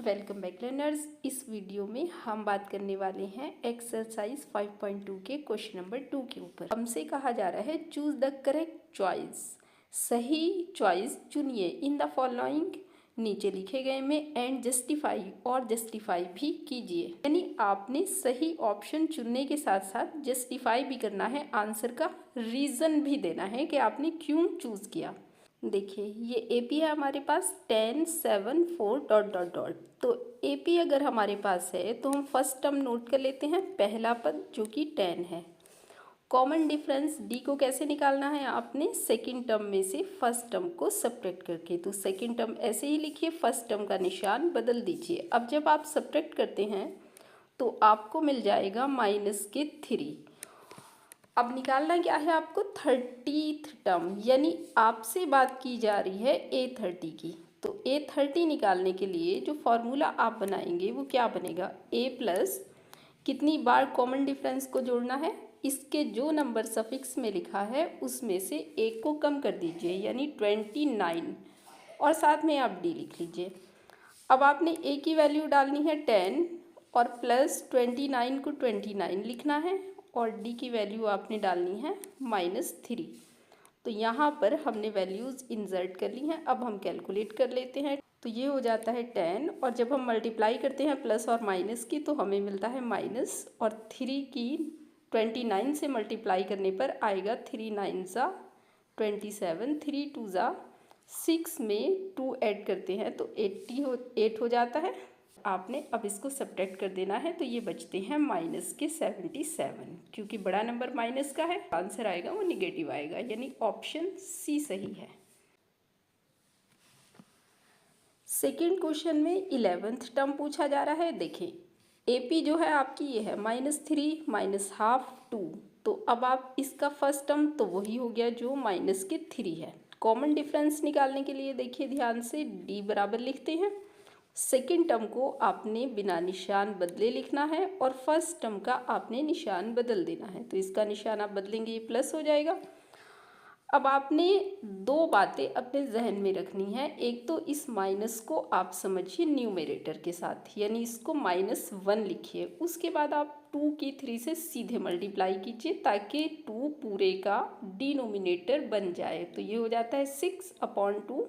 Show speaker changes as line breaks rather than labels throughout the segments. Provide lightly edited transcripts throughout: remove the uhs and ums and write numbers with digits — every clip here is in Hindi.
Welcome back learners. इस वीडियो में हम बात करने वाले हैं एक्सरसाइज 5.2 के क्वेश्चन नंबर 2 के ऊपर। हमसे कहा जा रहा है चूज द करेक्ट चॉइस, सही चॉइस चुनिए इन द फॉलोइंग, नीचे लिखे गए में एंड जस्टिफाई और जस्टिफाई भी कीजिए। यानी आपने सही ऑप्शन चुनने के साथ साथ जस्टिफाई भी करना है, आंसर का रीज़न भी देना है कि आपने क्यों चूज़ किया। देखिए ये एपी है हमारे पास 10, 7, 4 डॉट डॉट डॉट। तो एपी अगर हमारे पास है तो हम फर्स्ट टर्म नोट कर लेते हैं, पहला पद जो कि 10 है। कॉमन डिफरेंस डी को कैसे निकालना है, आपने सेकंड टर्म में से फर्स्ट टर्म को सब्ट्रैक्ट करके, तो सेकंड टर्म ऐसे ही लिखिए, फर्स्ट टर्म का निशान बदल दीजिए। अब जब आप सब्ट्रैक्ट करते हैं तो आपको मिल जाएगा -3। अब निकालना क्या है आपको, 30th टर्म, यानी आपसे बात की जा रही है A30 की। तो A30 निकालने के लिए जो फॉर्मूला आप बनाएंगे वो क्या बनेगा, A प्लस कितनी बार कॉमन डिफरेंस को जोड़ना है, इसके जो नंबर सफिक्स में लिखा है उसमें से एक को कम कर दीजिए, यानी 29, और साथ में आप D लिख लीजिए। अब आपने A की वैल्यू डालनी है 10 और प्लस 29 को 29 लिखना है, और डी की वैल्यू आपने डालनी है -3। तो यहाँ पर हमने वैल्यूज़ इंसर्ट कर ली हैं। अब हम कैलकुलेट कर लेते हैं। तो ये हो जाता है 10, और जब हम मल्टीप्लाई करते हैं प्लस और माइनस की तो हमें मिलता है माइनस, और 3 की 29 से मल्टीप्लाई करने पर आएगा 3 9 ज़ा 27, 3 2 ज़ा 6 में 2 ऐड करते हैं तो 8 हो जाता है। आपने अब इसको सब्ट्रैक्ट कर देना है, तो ये बचते हैं -77, क्योंकि बड़ा नंबर माइनस का है, आंसर आएगा वो निगेटिव आएगा, यानी ऑप्शन सी सही है। सेकंड क्वेश्चन में 11th टर्म पूछा जा रहा है। देखें एपी जो है आपकी ये है -3 -12 2। तो अब आप इसका फर्स्ट टर्म तो वही हो गया जो -3 है। कॉमन डिफरेंस निकालने के लिए देखिए ध्यान से डी बराबर लिखते हैं, सेकेंड टर्म को आपने बिना निशान बदले लिखना है और फर्स्ट टर्म का आपने निशान बदल देना है। तो इसका निशान आप बदलेंगे ये प्लस हो जाएगा। अब आपने दो बातें अपने जहन में रखनी है, एक तो इस माइनस को आप समझिए न्यूमरेटर के साथ, यानी इसको -1 लिखिए, उसके बाद आप 2 की 3 से सीधे मल्टीप्लाई कीजिए ताकि 2 पूरे का डिनोमिनेटर बन जाए। तो ये हो जाता है 6/2,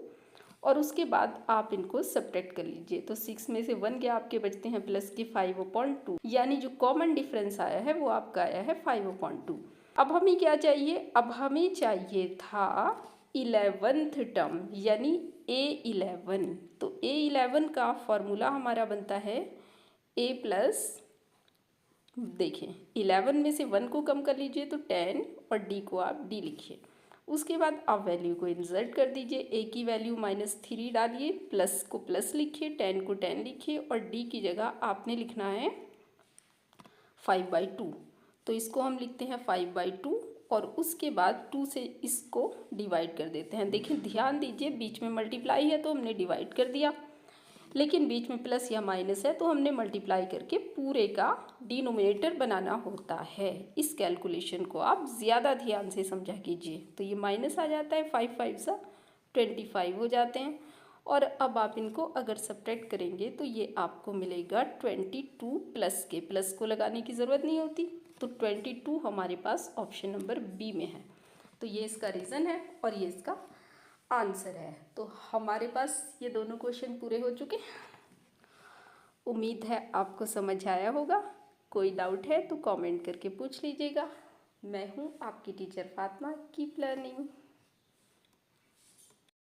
और उसके बाद आप इनको सब्ट्रैक्ट कर लीजिए। तो 6 में से 1 गया, आपके बचते हैं प्लस के 5/2, यानी जो कॉमन डिफरेंस आया है वो आपका आया है 5/2। अब हमें क्या चाहिए, अब हमें चाहिए था 11th टर्म, यानी A11। तो A11 का फॉर्मूला हमारा बनता है A प्लस, देखें 11 में से 1 को कम कर लीजिए तो 10, और D को आप D लिखिए। उसके बाद आप वैल्यू को इंसर्ट कर दीजिए, A की वैल्यू -3 डालिए, प्लस को प्लस लिखिए, 10 को 10 लिखिए, और D की जगह आपने लिखना है 5/2। तो इसको हम लिखते हैं 5/2, और उसके बाद 2 से इसको डिवाइड कर देते हैं। देखिए ध्यान दीजिए, बीच में मल्टीप्लाई है तो हमने डिवाइड कर दिया, लेकिन बीच में प्लस या माइनस है तो हमने मल्टीप्लाई करके पूरे का डिनोमिनेटर बनाना होता है। इस कैलकुलेशन को आप ज़्यादा ध्यान से समझा कीजिए। तो ये माइनस आ जाता है, 5 5 सा 25 हो जाते हैं, और अब आप इनको अगर सब्ट्रैक्ट करेंगे तो ये आपको मिलेगा 22, प्लस के प्लस को लगाने की ज़रूरत नहीं होती, तो 22 हमारे पास ऑप्शन नंबर बी में है। तो ये इसका रीज़न है और ये इसका आंसर है। तो हमारे पास ये दोनों क्वेश्चन पूरे हो चुके हैं। उम्मीद है आपको समझ आया होगा। कोई डाउट है तो कमेंट करके पूछ लीजिएगा। मैं हूँ आपकी टीचर फातिमा। Keep learning.